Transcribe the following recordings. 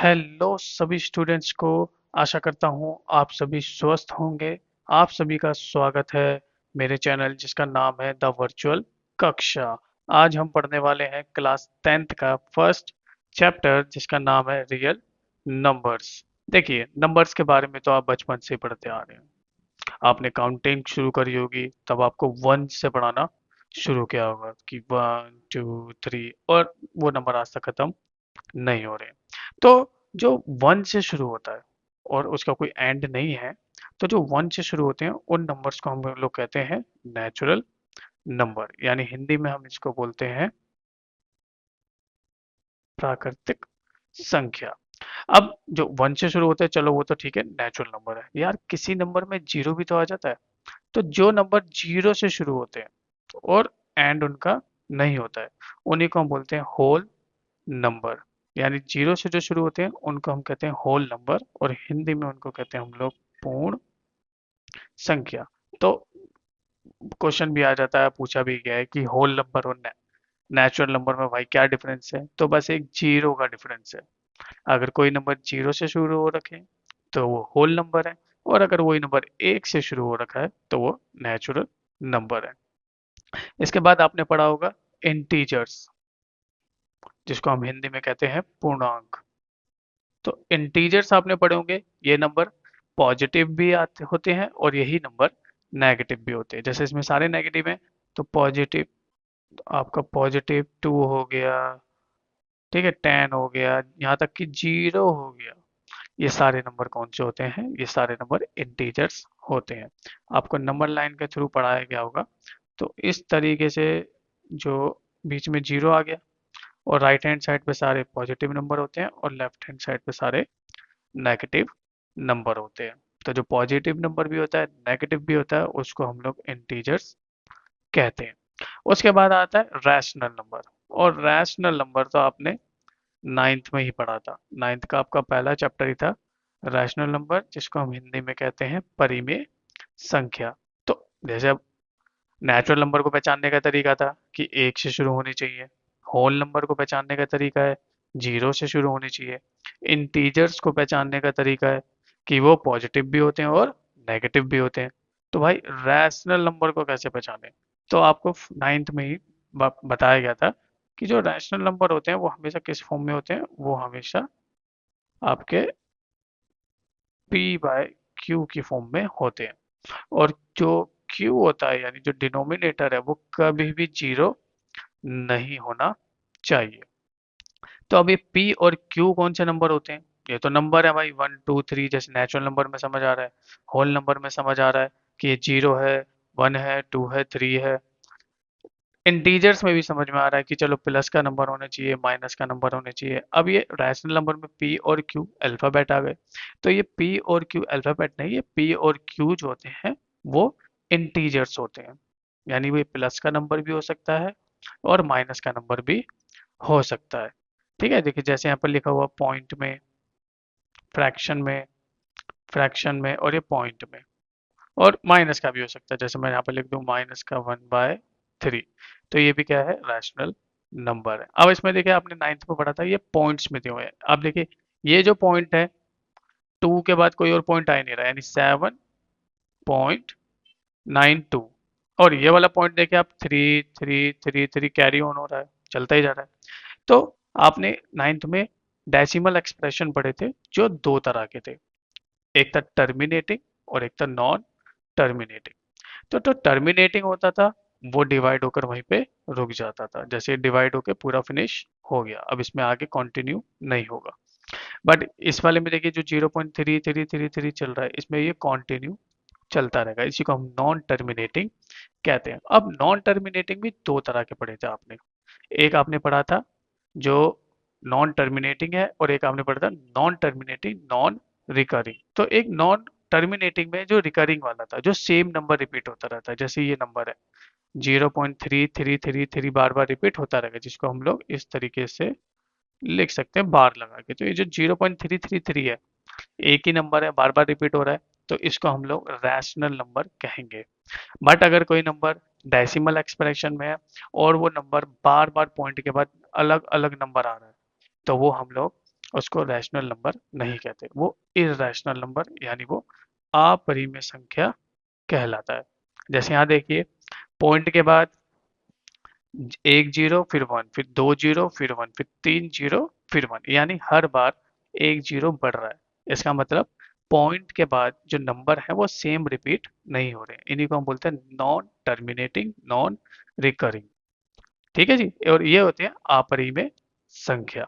Hello सभी students को। आशा करता हूँ आप सभी स्वस्थ होंगे। आप सभी का स्वागत है मेरे चैनल जिसका नाम है द वर्चुअल कक्षा। आज हम पढ़ने वाले हैं क्लास 10th का फर्स्ट चैप्टर जिसका नाम है रियल नंबर्स। देखिए, नंबर्स के बारे में तो आप बचपन से ही पढ़ते आ रहे हैं। आपने काउंटिंग शुरू करी होगी, तब आपको वन से पढ़ाना शुरू किया होगा कि 1 2 3, और वो नंबर आज तक खत्म नहीं हो रहे। तो जो वन से शुरू होता है और उसका कोई एंड नहीं है, तो जो वन से शुरू होते हैं उन नंबर्स को हम लोग कहते हैं नेचुरल नंबर, यानी हिंदी में हम इसको बोलते हैं प्राकृतिक संख्या। अब जो वन से शुरू होता है, चलो वो तो ठीक है, नेचुरल नंबर है। यार किसी नंबर में जीरो भी तो आ जाता है। तो जो नंबर जीरो से शुरू होते हैं और एंड उनका नहीं होता है, उन्हीं को हम बोलते हैं होल नंबर। यानी जीरो से जो शुरू होते हैं उनको हम कहते हैं होल नंबर, और हिंदी में उनको कहते हैं हम लोग पूर्ण संख्या। तो क्वेश्चन भी आ जाता है, पूछा भी गया है कि होल नंबर और नेचुरल नंबर में भाई क्या डिफरेंस है, तो बस एक जीरो का डिफरेंस है। अगर कोई नंबर जीरो से शुरू हो रखे तो वो होल नंबर है, और अगर वही नंबर एक से शुरू हो रखा है तो वो नेचुरल नंबर है। इसके बाद आपने पढ़ा होगा इंटीजर्स, जिसको हम हिंदी में कहते हैं पूर्णांक। तो इंटीजर्स आपने पढ़े होंगे, ये नंबर पॉजिटिव भी आते होते हैं और यही नंबर नेगेटिव भी होते हैं। जैसे इसमें सारे नेगेटिव हैं, तो पॉजिटिव, आपका पॉजिटिव 2 हो गया, ठीक है, 10 हो गया, यहाँ तक कि 0 हो गया। ये सारे नंबर कौन से होते हैं? ये सारे नंबर इंटीजर्स होते हैं। आपको नंबर लाइन के थ्रू पढ़ाया गया होगा। तो इस तरीके से जो बीच में जीरो आ गया, और राइट हैंड साइड पे सारे पॉजिटिव नंबर होते हैं और लेफ्ट हैंड साइड पे सारे नेगेटिव नंबर होते हैं। तो जो पॉजिटिव नंबर भी होता है, नेगेटिव भी होता है, उसको हम लोग इंटीजर्स कहते हैं। उसके बाद आता है रैशनल नंबर। और रैशनल नंबर तो आपने नाइन्थ में ही पढ़ा था। नाइन्थ का आपका पहला चैप्टर ही था रैशनल नंबर, जिसको हम हिंदी में कहते हैं परिमेय संख्या। तो जैसे अब नेचुरल नंबर को पहचानने का तरीका था कि एक से शुरू होनी चाहिए, होल नंबर को पहचानने का तरीका है जीरो से शुरू होनी चाहिए, इंटीजर्स को पहचानने का तरीका है कि वो पॉजिटिव भी होते हैं और नेगेटिव भी होते हैं। तो भाई रैशनल नंबर को कैसे पहचाने? तो आपको नाइन्थ में ही बताया गया था कि जो रैशनल नंबर होते हैं वो हमेशा किस फॉर्म में होते हैं, वो हमेशा आपके पी बाय क्यू की फॉर्म में होते हैं। और जो क्यू होता है, यानी जो डिनोमिनेटर है, वो कभी भी जीरो नहीं होना चाहिए। तो अब ये पी और क्यू कौन से नंबर होते हैं? ये तो नंबर है भाई, 1 2 3, जैसे नेचुरल नंबर में समझ आ रहा है, होल नंबर में समझ आ रहा है कि ये जीरो है, वन है, टू है, थ्री है। इंटीजर्स में भी समझ में आ रहा है कि चलो प्लस का नंबर होना चाहिए, माइनस का नंबर होना चाहिए। अब ये रैशनल नंबर में पी और क्यू अल्फाबेट आ गए। तो ये पी और क्यू अल्फाबेट नहीं, ये पी और क्यू जो होते हैं वो इंटीजर्स होते हैं। यानी वो प्लस का नंबर भी हो सकता है और माइनस का नंबर भी हो सकता है। ठीक है, देखिए जैसे यहाँ पर लिखा हुआ पॉइंट में, फ्रैक्शन में, फ्रैक्शन में, और ये पॉइंट में। और माइनस का भी हो सकता है, जैसे मैं यहाँ पर लिख दूं -1/3। तो ये भी क्या है? रैशनल नंबर है। अब इसमें देखिए, आपने नाइन्थ में पढ़ा था, ये पॉइंट्स में दिए हुए हैं। अब देखिए, ये जो पॉइंट है, टू के बाद कोई और पॉइंट आ ही नहीं रहा, यानी 7.92। और ये वाला पॉइंट देखिए आप, 3 3 3 3 कैरी ऑन हो रहा है, चलता ही जा रहा है। तो आपने नाइन्थ में डेसिमल एक्सप्रेशन पढ़े थे जो दो तरह के थे, एक था टर्मिनेटिंग और एक था नॉन टर्मिनेटिंग। तो टर्मिनेटिंग होता था, वो डिवाइड होकर वहीं पे रुक जाता था, जैसे डिवाइड होकर पूरा फिनिश हो गया, अब इसमें आगे कंटिन्यू नहीं होगा। बट इस वाले में देखिए, जो 0.3333 चल रहा है, इसमें ये कंटिन्यू चलता रहेगा। इसी को हम नॉन टर्मिनेटिंग कहते हैं। अब नॉन टर्मिनेटिंग भी दो तरह के पढ़े थे आपने। एक आपने पढ़ा था जो नॉन टर्मिनेटिंग है, और एक आपने पढ़ा था नॉन टर्मिनेटिंग नॉन रिकरिंग। तो एक नॉन टर्मिनेटिंग में जो रिकरिंग वाला था, जो सेम नंबर रिपीट होता रहता है, जैसे ये नंबर है 0.3333 बार बार रिपीट होता रहेगा, जिसको हम लोग इस तरीके से लिख सकते हैं बार लगा के। तो ये जो 0.333 है, एक ही नंबर है, बार बार रिपीट हो रहा है, तो इसको हम लोग रैशनल नंबर कहेंगे। बट अगर कोई नंबर डेसिमल एक्सप्रेशन में है और वो नंबर बार बार पॉइंट के बाद अलग अलग नंबर आ रहा है, तो वो हम लोग उसको रैशनल नंबर नहीं कहते, वो इर्रेशनल नंबर यानी वो अपरिमेय संख्या कहलाता है। जैसे यहाँ देखिए, पॉइंट के बाद एक जीरो फिर वन, फिर दो जीरो फिर वन, फिर तीन जीरो फिर वन, यानी हर बार एक जीरो बढ़ रहा है। इसका मतलब पॉइंट के बाद जो नंबर है वो सेम रिपीट नहीं हो रहे, इन्हीं को हम बोलते हैं नॉन टर्मिनेटिंग, नॉन रिकरिंग। ठीक है जी, और ये होते हैं अपरिमेय संख्या।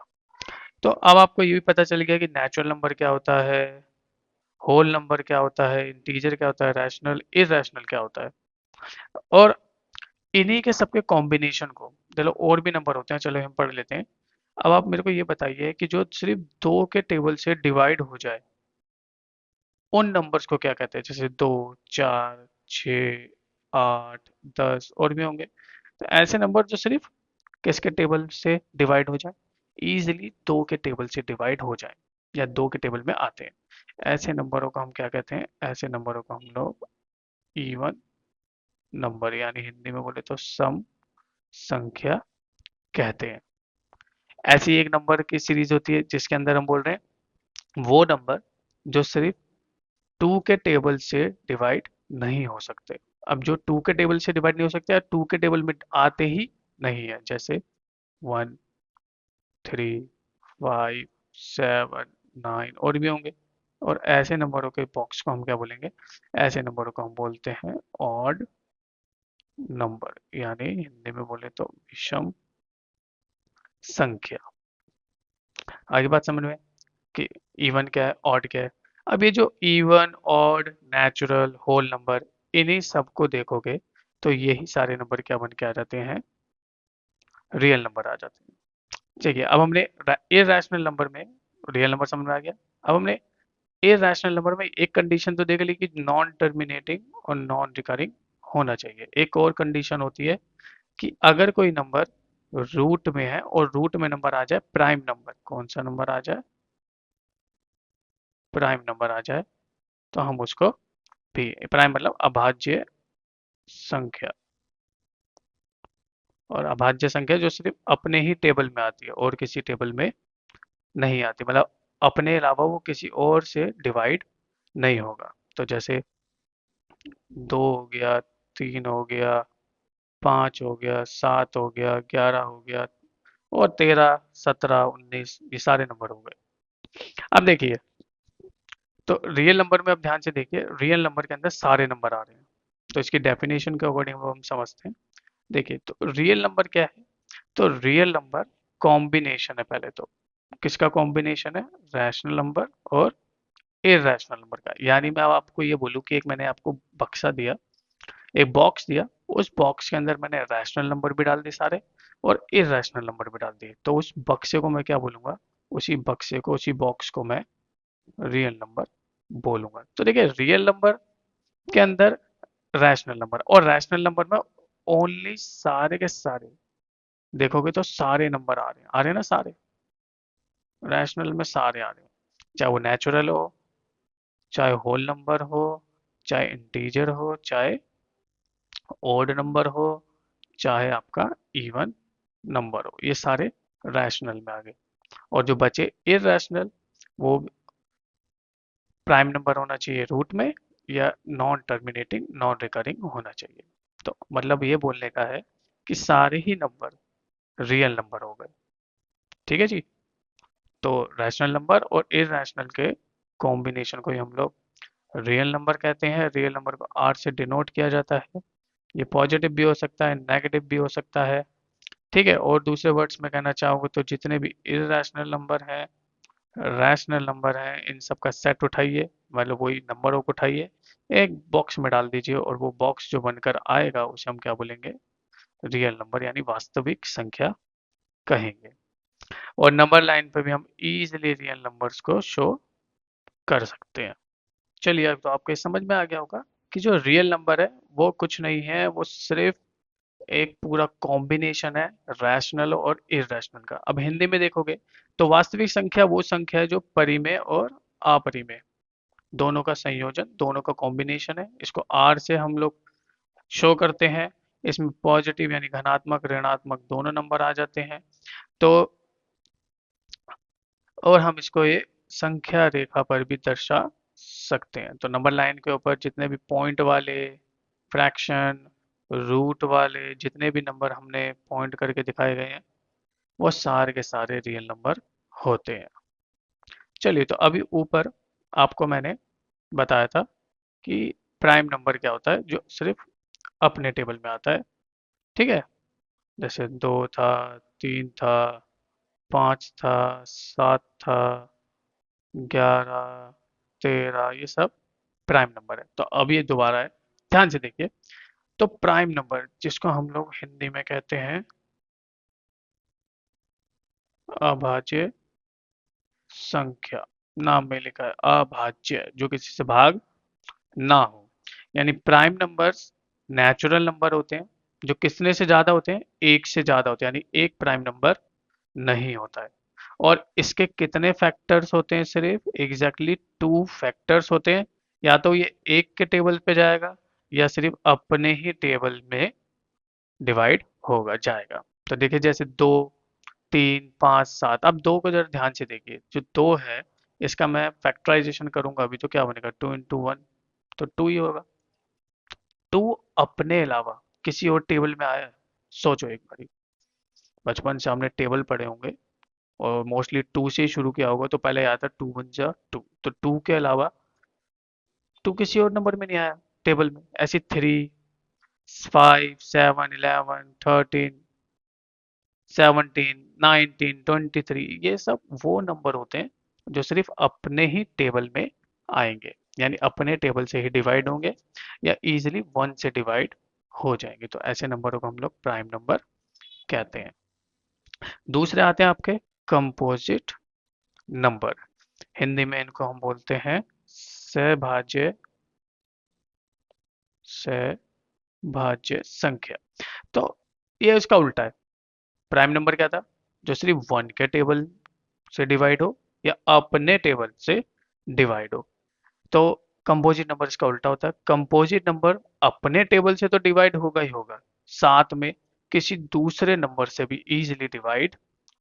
तो अब आपको ये भी पता चल गया कि नेचुरल नंबर क्या होता है, होल नंबर क्या होता है, इंटीजर क्या होता है, रैशनल इररेशनल क्या होता है, और इन्हीं के सबके कॉम्बिनेशन को, चलो और भी नंबर होते हैं, चलो हम पढ़ लेते हैं। अब आप मेरे को ये बताइए कि जो सिर्फ दो के टेबल से डिवाइड हो जाए, उन नंबर्स को क्या कहते हैं? जैसे दो, चार, छ, आठ, 10 और भी होंगे। तो ऐसे नंबर जो सिर्फ किसके टेबल से डिवाइड हो जाए, इजीली दो के टेबल से डिवाइड हो जाए या दो के टेबल में आते हैं, ऐसे नंबरों को हम क्या कहते हैं? ऐसे नंबरों को हम लोग इवन नंबर यानी हिंदी में बोले तो सम संख्या कहते हैं। ऐसी एक नंबर की सीरीज होती है जिसके अंदर हम बोल रहे हैं वो नंबर जो सिर्फ टू के टेबल से डिवाइड नहीं हो सकते। अब जो टू के टेबल से डिवाइड नहीं हो सकते या टू के टेबल में आते ही नहीं है, जैसे one, three, five, seven, nine और भी होंगे। और ऐसे नंबरों के बॉक्स को हम क्या बोलेंगे? ऐसे नंबरों को हम बोलते हैं ऑड नंबर, यानी हिंदी में बोले तो विषम संख्या। आगे बात समझ में कि इवन क्या है, ऑड क्या है। अब ये जो even, odd, natural, whole number, इन्हीं सबको देखोगे तो यही सारे नंबर क्या बन के आ जाते हैं? रियल नंबर आ जाते हैं। ठीक है, अब हमने इररेशनल नंबर में रियल नंबर समझ में आ गया। अब हमने इररेशनल नंबर में एक कंडीशन तो देख ली कि नॉन टर्मिनेटिंग और नॉन रिकरिंग होना चाहिए। एक और कंडीशन होती है कि अगर कोई नंबर रूट में है और रूट में नंबर आ जाए प्राइम नंबर, कौन सा नंबर आ जाए? प्राइम नंबर आ जाए, तो हम उसको भी, प्राइम मतलब अभाज्य संख्या, और अभाज्य संख्या जो सिर्फ अपने ही टेबल में आती है और किसी टेबल में नहीं आती, मतलब अपने अलावा वो किसी और से डिवाइड नहीं होगा। तो जैसे दो हो गया, तीन हो गया, पाँच हो गया, सात हो गया, 11 हो गया, और 13, 17, 19, ये सारे नंबर हो गए। अब देखिए, तो रियल नंबर में अब ध्यान से देखिए, रियल नंबर के अंदर सारे नंबर आ रहे हैं, तो इसकी डेफिनेशन के अकॉर्डिंग हम समझते हैं। देखिए, तो रियल नंबर क्या है? तो रियल नंबर कॉम्बिनेशन है पहले तो। किसका कॉम्बिनेशन है? रैशनल नंबर और इररेशनल नंबर का। यानी मैं अब आपको ये बोलूँ कि एक मैंने आपको बक्सा दिया, एक बॉक्स दिया, उस बॉक्स के अंदर मैंने रैशनल नंबर भी डाल दिए सारे और इररेशनल नंबर भी डाल दिए, तो उस बक्से को मैं क्या बोलूंगा? उसी बक्से को, उसी बॉक्स को मैं रियल नंबर बोलूंगा। तो देखिए, रियल नंबर के अंदर रैशनल नंबर, और रैशनल नंबर में ओनली सारे के सारे देखोगे तो सारे नंबर आ रहे हैं ना सारे, रैशनल में सारे आ रहे हैं, चाहे वो नेचुरल हो, चाहे होल नंबर हो, चाहे इंटीजर हो, चाहे ओड नंबर हो, चाहे आपका इवन नंबर हो, ये सारे रैशनल में आ गए। और जो बचे इररेशनल, वो प्राइम नंबर होना चाहिए रूट में, या नॉन टर्मिनेटिंग, नॉन रिकरिंग होना चाहिए। तो मतलब ये बोलने का है कि सारे ही नंबर रियल नंबर हो गए। ठीक है जी, तो रैशनल नंबर और इररेशनल के कॉम्बिनेशन को ही हम लोग रियल नंबर कहते हैं। रियल नंबर को आर से डिनोट किया जाता है। ये पॉजिटिव भी हो सकता है, नेगेटिव भी हो सकता है। ठीक है, और दूसरे वर्ड्स में कहना चाहूँगा तो जितने भी इररेशनल नंबर हैं, रैशनल नंबर हैं, इन सब का सेट उठाइए, मतलब वही नंबरों को उठाइए, एक बॉक्स में डाल दीजिए, और वो बॉक्स जो बनकर आएगा उसे हम क्या बोलेंगे? रियल नंबर यानी वास्तविक संख्या कहेंगे। और नंबर लाइन पे भी हम इजीली रियल नंबर्स को शो कर सकते हैं। चलिए, अब तो आपको ये समझ में आ गया होगा कि जो रियल नंबर है वो कुछ नहीं है, वो सिर्फ एक पूरा कॉम्बिनेशन है रैशनल और इररेशनल का। अब हिंदी में देखोगे तो वास्तविक संख्या वो संख्या है जो परिमेय और अपरिमेय दोनों का संयोजन, दोनों का कॉम्बिनेशन है। इसको आर से हम लोग शो करते हैं। इसमें पॉजिटिव यानी धनात्मक, ऋणात्मक दोनों नंबर आ जाते हैं। तो और हम इसको ये संख्या रेखा पर भी दर्शा सकते हैं। तो नंबर लाइन के ऊपर जितने भी पॉइंट वाले, फ्रैक्शन, रूट वाले जितने भी नंबर हमने पॉइंट करके दिखाए गए हैं वो सारे के सारे रियल नंबर होते हैं। चलिए, तो अभी ऊपर आपको मैंने बताया था कि प्राइम नंबर क्या होता है, जो सिर्फ अपने टेबल में आता है। ठीक है, जैसे 2 था, 3 था, 5 था, 7 था, 11, 13, ये सब प्राइम नंबर है। तो अब ये दोबारा है, ध्यान से देखिए। तो प्राइम नंबर जिसको हम लोग हिंदी में कहते हैं अभाज्य संख्या, नाम में लिखा है अभाज्य, जो किसी से भाग ना हो। यानी प्राइम नंबर्स नेचुरल नंबर होते हैं जो किसने से ज्यादा होते हैं, एक से ज्यादा होते हैं, यानी एक प्राइम नंबर नहीं होता है। और इसके कितने फैक्टर्स होते हैं, सिर्फ एग्जैक्टली 2 फैक्टर्स होते हैं। या तो ये एक के टेबल पे जाएगा या सिर्फ अपने ही टेबल में डिवाइड होगा जाएगा। तो देखिए, जैसे 2, 3, 5, 7, अब 2 को जरा ध्यान से देखिए। जो 2 है इसका मैं फैक्टराइजेशन करूंगा अभी, तो क्या बनेगा, 2 × 1, तो 2 ही होगा। 2 अपने अलावा किसी और टेबल में आया है? सोचो एक बारी, बचपन से हमने टेबल पढ़े होंगे और मोस्टली 2 से ही शुरू किया होगा, तो पहले आया था 2 × 1 = 2, तो 2 के अलावा 2 किसी और नंबर में नहीं आया टेबल में। ऐसी 3, 5, 7, 11, 13, 17, 19, 23, ये सब वो नंबर होते हैं जो सिर्फ अपने ही टेबल में आएंगे, यानी अपने टेबल से ही डिवाइड होंगे या इजीली 1 से डिवाइड हो जाएंगे। तो ऐसे नंबरों को हम लोग प्राइम नंबर कहते हैं। दूसरे आते हैं आपके कंपोजिट नंबर। हिंदी में इनको हम बोलते हैं सहभाज्य संख्या। तो ये इसका उल्टा है। प्राइम नंबर क्या था, जो सिर्फ 1 के टेबल से डिवाइड हो या अपने टेबल से डिवाइड हो। तो कंपोजिट नंबर इसका उल्टा होता है। कंपोजिट नंबर अपने टेबल से तो डिवाइड होगा ही होगा, साथ में किसी दूसरे नंबर से भी इजीली डिवाइड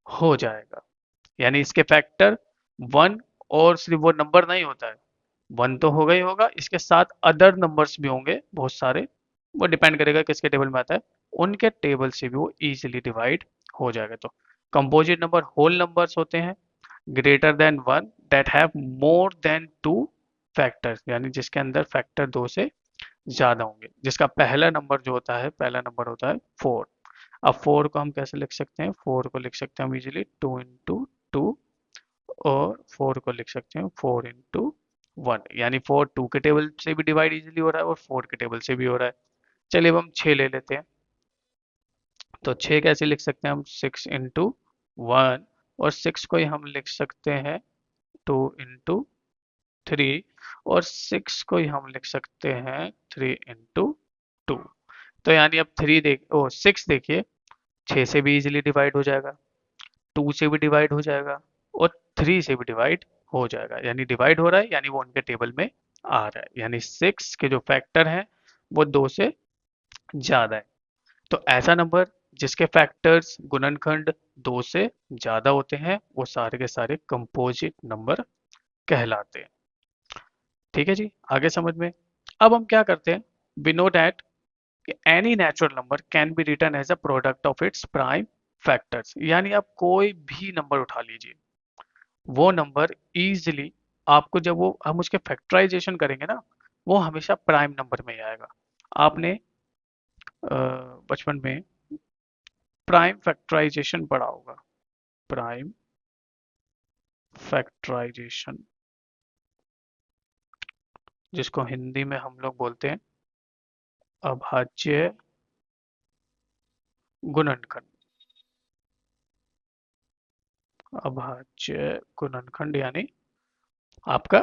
हो जाएगा। यानी इसके फैक्टर 1, और सिर्फ वो नंबर नहीं होता है, 1 तो होगा ही होगा, इसके साथ अदर नंबर्स भी होंगे बहुत सारे। वो डिपेंड करेगा किसके टेबल में आता है, उनके टेबल से भी वो इजीली डिवाइड हो जाएगा। तो कंपोजिट नंबर होल नंबर्स होते हैं greater than 1 that have more than 2 factors, यानी जिसके अंदर फैक्टर 2 से ज्यादा होंगे। जिसका पहला नंबर जो होता है, पहला नंबर होता है 4। अब 4 को हम कैसे लिख सकते हैं, 4 को लिख सकते हैं हम इजीली 2 × 2, और 4 को लिख सकते हैं 4 × 1, यानी 4 2 के टेबल से भी डिवाइड इजीली हो रहा है और 4 के टेबल से भी हो रहा है। चलिए अब हम 6 ले लेते हैं। तो 6 कैसे लिख सकते हैं हम, 6 × 1, और 6 को ही हम लिख सकते हैं 2 × 3, और 6 को ही हम लिख सकते हैं 3 × 2। तो यानी अब 6 देखिए, 6 से भी इजीली डिवाइड हो जाएगा, 2 से भी डिवाइड हो जाएगा, और 3 से भी डिवाइड हो जाएगा। यानी डिवाइड हो रहा है, यानी वो उनके टेबल में आ रहा है, यानी 6 के जो फैक्टर हैं वो 2 से ज्यादा है। तो ऐसा नंबर जिसके फैक्टर्स गुणनखंड 2 से ज्यादा होते हैं वो सारे के सारे कंपोजिट नंबर कहलाते हैं। ठीक है जी, आगे समझ में। अब हम क्या करते हैं, we know that any natural number can be written as a product of its prime factors. यानी आप कोई भी नंबर उठा लीजिए, वो नंबर इजीली आपको, जब वो हम उसके फैक्टराइजेशन करेंगे ना, वो हमेशा प्राइम नंबर में ही आएगा। आपने बचपन में प्राइम फैक्टराइजेशन पढ़ा होगा, प्राइम फैक्टराइजेशन, जिसको हिंदी में हम लोग बोलते हैं अभाज्य गुणनखंड। अभाज्य गुणनखंड यानी आपका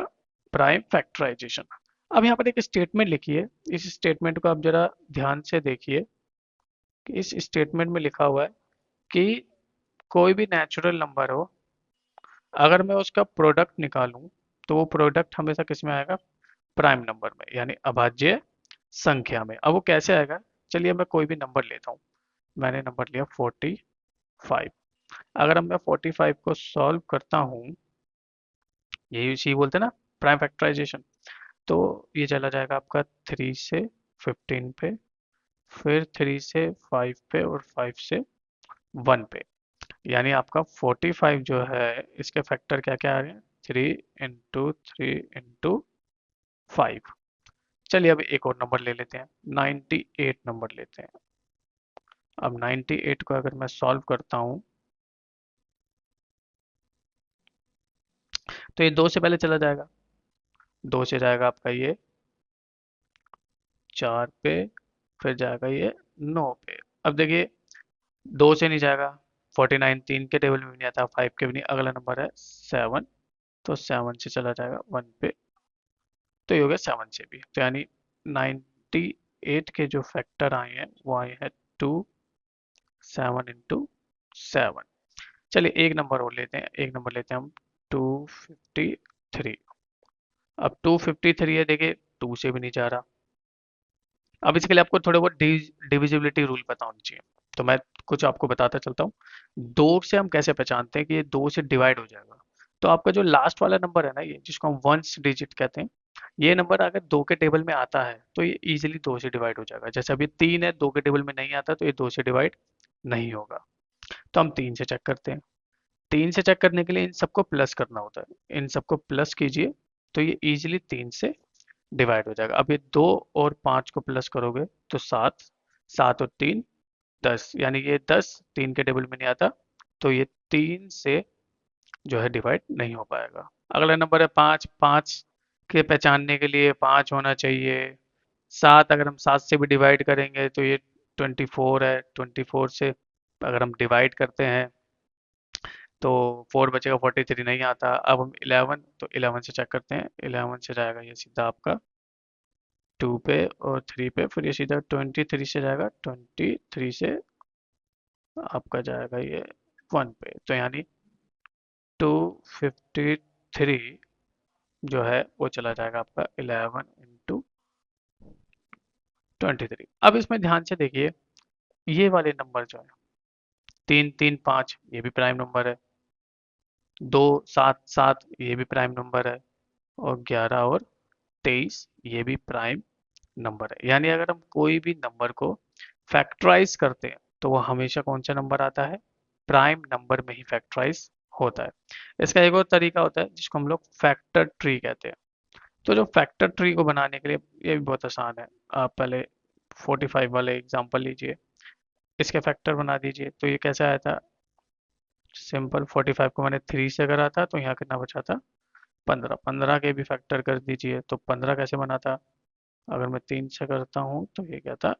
प्राइम फैक्टराइजेशन। अब यहाँ पर एक स्टेटमेंट लिखी है, इस स्टेटमेंट को आप जरा ध्यान से देखिए कि इस स्टेटमेंट में लिखा हुआ है कि कोई भी नेचुरल नंबर हो, अगर मैं उसका प्रोडक्ट निकालूं तो वो प्रोडक्ट हमेशा किस में आएगा, प्राइम नंबर में, यानी अभाज्य संख्या में। अब वो कैसे आएगा, चलिए मैं कोई भी नंबर लेता हूँ। मैंने नंबर लिया 45। अगर अब मैं 45 को सॉल्व करता हूँ यही इसी बोलते हैं ना, प्राइम फैक्टराइजेशन। तो ये चला जाएगा आपका 3 से 15 पे, फिर 3 से 5 पे, और 5 से 1 पे। यानी आपका 45 जो है, इसके फैक्टर क्या क्या आ रहे हैं, 3 × 3 × 5। चलिए अब एक और नंबर ले लेते हैं, 98 नंबर लेते हैं। अब 98 को अगर मैं सॉल्व करता हूँ, तो ये 2 से पहले चला जाएगा, 2 से जाएगा आपका ये 4 पे, फिर जाएगा ये 9 पे। अब देखिए 2 से नहीं जाएगा, 49 3 के टेबल में भी नहीं आता, 5 के भी नहीं, अगला नंबर है 7, तो 7 से चला जाएगा 1 पे, तो ये हो गया 7 से भी। तो यानी 98 के जो फैक्टर आए हैं वो आए हैं 2, 7 × 7। चलिए एक नंबर और लेते हैं, एक नंबर लेते हैं हम 253। अब 253 है, देखिए 2 से भी नहीं जा रहा। अब इसके लिए आपको थोड़े बहुत डिविजिबिलिटी रूल पता होनी चाहिए, तो मैं कुछ आपको बताता चलता हूँ। 2 से हम कैसे पहचानते हैं कि ये 2 से डिवाइड हो जाएगा। तो आपका जो लास्ट वाला नंबर है ना, ये जिसको हम वंस डिजिट कहते हैं, ये नंबर अगर 2 के टेबल में आता है तो ये इजीली 2 से डिवाइड हो जाएगा। जैसे अभी 3 है, 2 के टेबल में नहीं आता, तो ये 2 से डिवाइड नहीं होगा। तो हम 3 से चेक करते हैं। 3 से चेक करने के लिए इन सबको प्लस करना होता है, इन सबको प्लस कीजिए, तो ये इजीली 3 से डिवाइड हो जाएगा। अब ये 2 और 5 को प्लस करोगे तो 7, 7 और 3 10, यानी ये 10 3 के टेबल में नहीं आता, तो ये 3 से जो है डिवाइड नहीं हो पाएगा। अगला नंबर है 5, 5 के पहचानने के लिए 5 होना चाहिए। 7, अगर हम 7 से भी डिवाइड करेंगे तो ये 24 है, 24 से अगर हम डिवाइड करते हैं तो 4 बचेगा, 43 नहीं आता। अब हम 11, तो 11 से चेक करते हैं, 11 से जाएगा ये सीधा आपका 2 पे और 3 पे, फिर ये सीधा 23 से जाएगा, 23 से आपका जाएगा ये 1 पे। तो यानी 253 जो है वो चला जाएगा आपका 11 × 23। अब इसमें ध्यान से देखिए, ये वाले नंबर जो है 3 3 5, ये भी प्राइम नंबर है। 2 7 7, ये भी प्राइम नंबर है। और 11 और 23, ये भी प्राइम नंबर है। यानी अगर हम कोई भी नंबर को फैक्टराइज करते हैं तो वो हमेशा कौन सा नंबर आता है, प्राइम नंबर में ही फैक्टराइज होता है। इसका एक और तरीका होता है जिसको हम लोग फैक्टर ट्री कहते हैं। तो जो फैक्टर ट्री को बनाने के लिए, ये भी बहुत आसान है। आप पहले 45 वाले एग्जांपल लीजिए, इसके फैक्टर बना दीजिए। तो ये कैसे आया था, सिंपल 45 को मैंने 3 से करा था, तो यहाँ कितना बचा था, 15। 15 के भी फैक्टर कर दीजिए, तो 15 कैसे बना था, अगर मैं 3 से करता हूँ तो ये क्या था,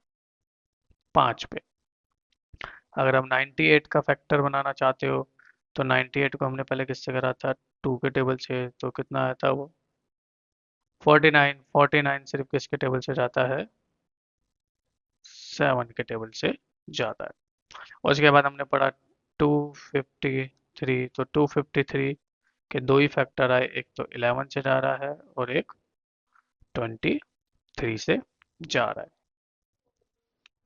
5 पे। अगर हम 98 का फैक्टर बनाना चाहते हो, तो 98 को हमने पहले किससे करा था, 2 के टेबल से, तो कितना आया था वो, 49। 49 सिर्फ किसके टेबल से जाता है, 7 के टेबल से जाता है। और उसके बाद हमने पढ़ा 253। तो 253 के दो ही फैक्टर आए, एक तो 11 से जा रहा है और एक 23 से जा रहा है।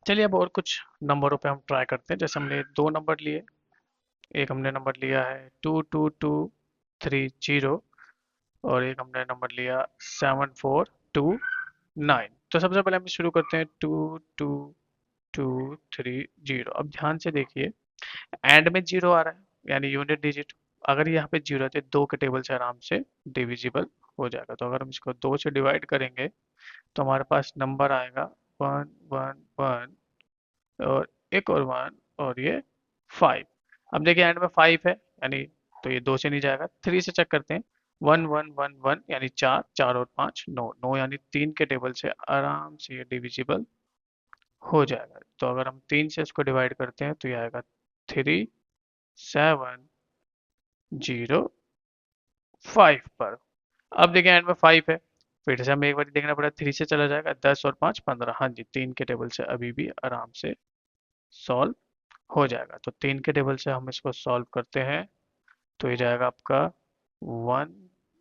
चलिए अब और कुछ नंबरों पे हम ट्राई करते हैं। जैसे हमने दो नंबर लिए, एक हमने नंबर लिया है 22230, और एक हमने नंबर लिया 7429। तो सबसे पहले हम शुरू करते हैं 22230। अब ध्यान से देखिए, एंड में जीरो आ रहा है, यानी यूनिट डिजिट। अगर यहाँ पे जीरो है तो दो के टेबल से आराम से डिविजिबल हो जाएगा। तो अगर हम इसको 2 से डिवाइड करेंगे तो हमारे पास नंबर आएगा 1 1 1, और एक और 1, और ये 5। अब देखिए एंड में 5 है, यानी तो ये 2 से नहीं जाएगा। 3 से चेक करते हैं, 1 1 1 1, यानी 4, 4 और 5 9 9, यानी 3 के टेबल से आराम से ये डिविजिबल हो जाएगा। तो अगर हम 3 से इसको डिवाइड करते हैं तो ये आएगा 3705 पर। अब देखिए एंड में 5 है, फिर से हमें एक बार देखना पड़ा, 3 से चला जाएगा, 10 और 5 15। हाँ जी, 3 के टेबल से अभी भी आराम से सॉल्व हो जाएगा। तो 3 के टेबल से हम इसको सॉल्व करते हैं, तो ये जाएगा आपका 1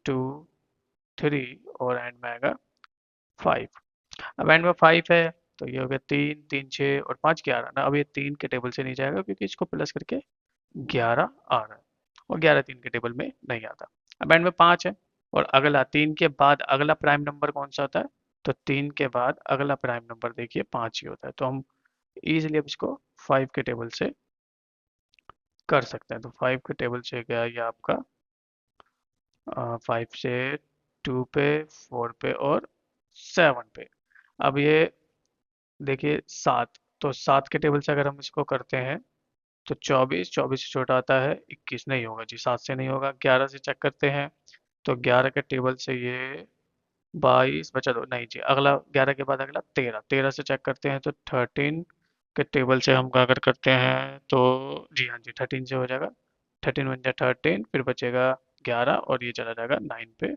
2 3, और एंड में आएगा 5। अब एंड में 5 है, तो ये हो गया 3 3 6 और 5 11 ना। अब ये 3 के टेबल से नहीं जाएगा क्योंकि इसको प्लस करके 11 आ रहा है, और 11 3 के टेबल में नहीं आता। अब एंड में 5 है, और अगला 3 के बाद अगला प्राइम नंबर कौन सा होता है? तो 3 के बाद अगला प्राइम नंबर देखिए 5 ही होता है, तो हम इजीली अब इसको 5 के टेबल से कर सकते हैं। तो 5 के टेबल से गया ये आपका 5 से 2 पे, 4 पे और 7 पे। अब ये देखिए 7, तो 7 के टेबल से अगर हम इसको करते हैं तो 24, 24 से छोटा आता है 21, नहीं होगा जी, 7 से नहीं होगा। 11 से चेक करते हैं तो 11 के टेबल से ये 22 बचा, दो नहीं जी, अगला 11 के बाद अगला 13, 13 से चेक करते हैं तो 13 के टेबल से हम अगर करते हैं तो जी हाँ जी 13 से हो जाएगा। 13 बन जाए 13, फिर बचेगा 11 और ये चला जाएगा 9 पे,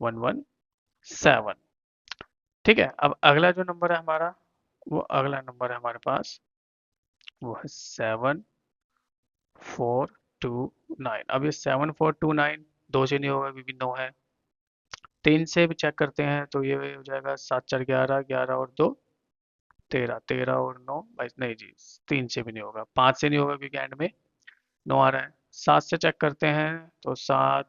117। ठीक है, अब अगला जो नंबर है हमारा, वो अगला नंबर है हमारे पास, वो है 7429। अब ये 7429 दो से नहीं होगा क्योंकि 9 है। 3 से भी चेक करते हैं तो ये हो जाएगा 7 4 11, 11 और 2 13, 13 और 9 22, नहीं जी 3 से भी नहीं होगा, 5 से नहीं होगा क्योंकि एंड में 9 आ रहा है। 7 से चेक करते हैं तो 7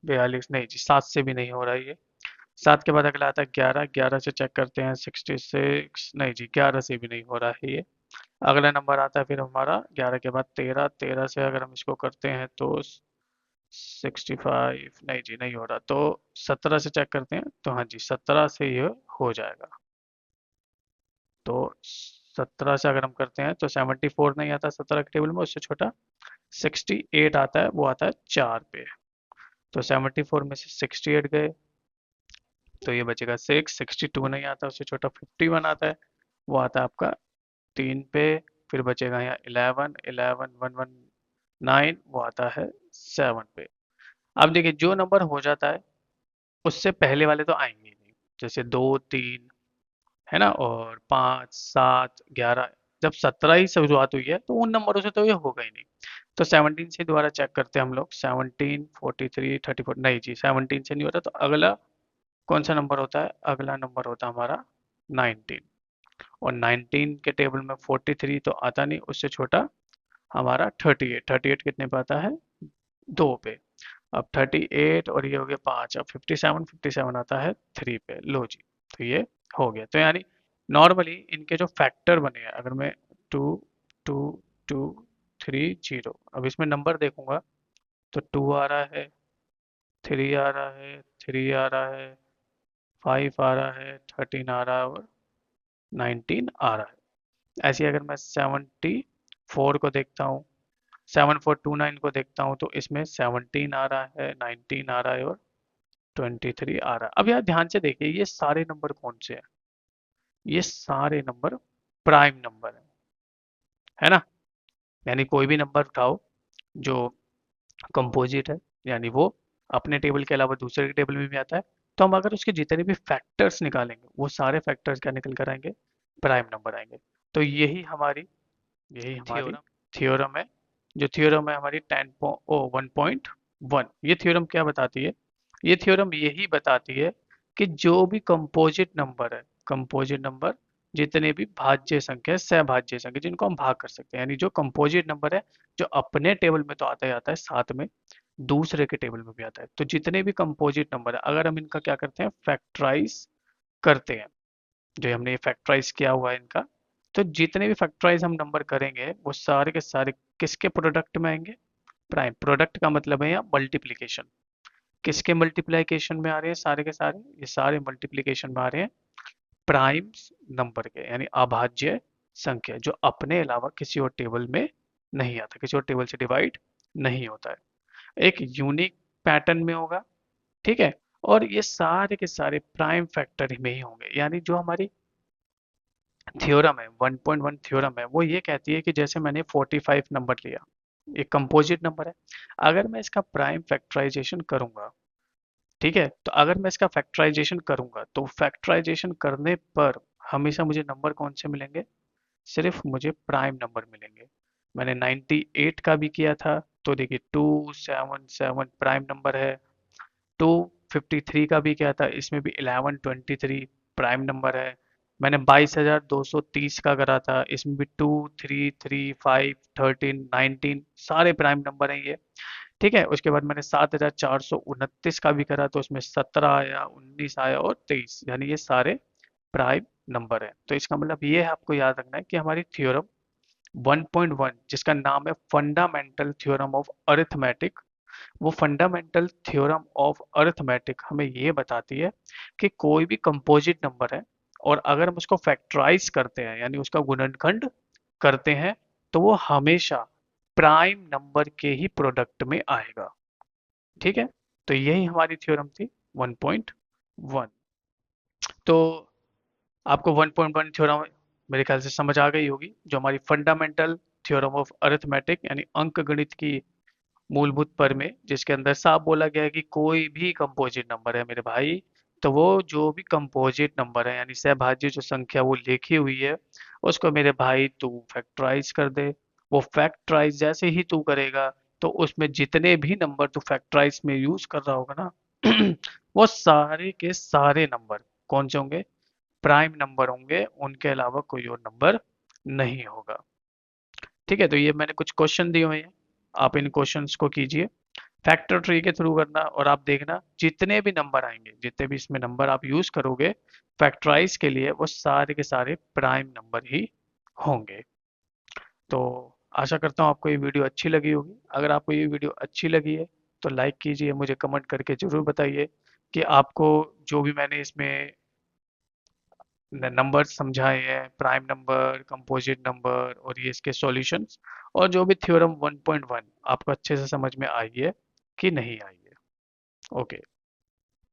42, नहीं जी 7 से भी नहीं हो रहा है ये। 7 के बाद अगला आता है 11, 11 से चेक करते हैं 66, नहीं जी 11 से भी नहीं हो रहा है ये। अगला नंबर आता है फिर हमारा 11 के बाद 13, 13 से अगर हम इसको करते हैं तो 65, नहीं जी नहीं हो रहा, तो 17 से चेक करते हैं तो हाँ जी 17 से ये हो जाएगा। तो 17 से अगर हम करते हैं तो 74 नहीं आता 17 के टेबल में, उससे छोटा 68 आता है, वो आता है 4 पे। तो 74 में से 68 गए तो ये बचेगा 6, 62 नहीं आता, उससे छोटा 51 आता है, वो आता है आपका 3 पे। फिर बचेगा यहाँ 11, 11, 119, वो आता है 7 पे। अब देखिए जो नंबर हो जाता है उससे पहले वाले तो आएंगे ही नहीं, जैसे 2 3 है ना, और 5 7 11। जब 17 ही शुरुआत हुई है तो उन नंबरों से तो ये होगा ही नहीं। तो 17 से दोबारा चेक करते हैं हम लोग, 17 43 34, नहीं जी 17 से नहीं होता, तो अगला कौन सा नंबर होता है? अगला नंबर होता है हमारा 19। और 19 के टेबल में 43 तो आता नहीं, उससे छोटा हमारा 38, 38 कितने पे आता है? 2 पे। अब 38 और ये हो गया 5, अब 57, 57 आता है 3 पे, लो जी। तो ये हो गया, तो यानी नॉर्मली इनके जो फैक्टर बने हैं, अगर मैं 2 2 2 3 0, अब इसमें नंबर देखूंगा तो 2 आ रहा है, 3 आ रहा है, 3 आ रहा है, 5 आ रहा है, 13 आ रहा है और 19 आ रहा है। ऐसे ही अगर मैं 74 को देखता हूँ, 7429 को देखता हूँ तो इसमें 17 आ रहा है, 19 आ रहा है और 23 आ रहा है। अब यार ध्यान से देखिए ये सारे नंबर कौन से हैं? ये सारे नंबर प्राइम नंबर है ना। यानी कोई भी नंबर उठाओ जो कंपोजिट है, यानी वो अपने टेबल के अलावा दूसरे के टेबल में भी आता है, तो हम अगर उसके जितने भी फैक्टर्स निकालेंगे वो सारे फैक्टर्स क्या निकल कर आएंगे? प्राइम नंबर आएंगे। तो यही हमारी थ्योरम है। जो थ्योरम है हमारी 1.1, ये थ्योरम क्या बताती है? ये थ्योरम यही बताती है कि जो भी कंपोजिट नंबर है, कंपोजिट नंबर जितने भी भाज्य संख्या है, सहभाज्य संख्या जिनको हम भाग कर सकते हैं, यानी जो कंपोजिट नंबर है, जो अपने टेबल में तो आता ही आता है, साथ में दूसरे के टेबल में भी आता है, तो जितने भी कंपोजिट नंबर है अगर हम इनका क्या करते हैं? फैक्टराइज करते हैं। जो हमने ये फैक्टराइज किया हुआ है इनका, तो जितने भी फैक्टराइज हम नंबर करेंगे वो सारे के सारे किसके प्रोडक्ट में आएंगे? प्राइम। प्रोडक्ट का मतलब है यहाँ मल्टीप्लीकेशन। किसके मल्टीप्लीकेशन में आ रहे हैं सारे के सारे? ये सारे मल्टीप्लीकेशन में आ रहे हैं प्राइम नंबर के, यानी अभाज्य संख्या जो अपने अलावा किसी और टेबल में नहीं आता, किसी और टेबल से डिवाइड नहीं होता है, एक यूनिक पैटर्न में होगा। ठीक है, और ये सारे के सारे प्राइम फैक्टर में ही होंगे। यानी जो हमारी थ्योरम है, 1.1 थ्योरम है, वो ये कहती है कि जैसे मैंने 45 नंबर लिया, एक कंपोजिट नंबर है, अगर मैं इसका प्राइम फैक्टराइजेशन करूंगा, ठीक है, तो अगर मैं इसका फैक्टराइजेशन करूंगा तो फैक्टराइजेशन करने पर हमेशा मुझे नंबर कौन से मिलेंगे? सिर्फ मुझे प्राइम नंबर मिलेंगे। मैंने 98 का भी किया था तो देखिए 277 प्राइम नंबर है। 253 का भी किया था, इसमें भी 1123 प्राइम नंबर है। मैंने 22,230 का करा था, इसमें भी 2 3 3 5 13 19 सारे प्राइम नंबर हैं ये। ठीक है, उसके बाद मैंने 7429 का भी करा, तो उसमें 17 आया, 19 आया और 23, यानी ये सारे प्राइम नंबर है। तो इसका मतलब ये है, आपको याद रखना है कि हमारी थ्योरम 1.1 जिसका नाम है फंडामेंटल थ्योरम ऑफ अरिथमेटिक, वो फंडामेंटल थ्योरम ऑफ अरिथमेटिक हमें ये बताती है कि कोई भी कंपोजिट नंबर है, और अगर हम उसको फैक्टराइज करते हैं यानी उसका गुणनखंड करते हैं, तो वो हमेशा प्राइम नंबर के ही प्रोडक्ट में आएगा। ठीक है, तो यही हमारी थ्योरम थी 1.1। तो आपको 1.1 थ्योरम मेरे ख्याल से समझ आ गई होगी, जो हमारी फंडामेंटल थ्योरम ऑफ अरिथमेटिक यानी अंक गणित की मूलभूत प्रमेय, जिसके अंदर साफ बोला गया है कि कोई भी कंपोजिट नंबर है मेरे भाई, तो वो जो भी कंपोजिट नंबर है यानी सहभाज्य जो संख्या वो लिखी हुई है, उसको मेरे भाई तू फैक्टराइज कर दे। वो फैक्टराइज जैसे ही तू करेगा, तो उसमें जितने भी नंबर तू फैक्टराइज में यूज कर रहा होगा ना वो सारे के सारे नंबर कौन से होंगे? प्राइम नंबर होंगे, उनके अलावा कोई और नंबर नहीं होगा। ठीक है, तो ये मैंने कुछ क्वेश्चन दिए हुए हैं, आप इन क्वेश्चंस को कीजिए फैक्टर ट्री के थ्रू करना, और आप देखना जितने भी नंबर आएंगे, जितने भी इसमें नंबर आप यूज करोगे फैक्टराइज के लिए, वो सारे के सारे प्राइम नंबर ही होंगे। तो आशा करता हूँ आपको ये वीडियो अच्छी लगी होगी। अगर आपको ये वीडियो अच्छी लगी है तो लाइक कीजिए, मुझे कमेंट करके जरूर बताइए कि आपको जो भी मैंने इसमें नंबर समझाए हैं, प्राइम नंबर, कंपोजिट नंबर और ये इसके सॉल्यूशंस, और जो भी थ्योरम 1.1 आपको अच्छे से समझ में आई है कि नहीं आई है। ओके।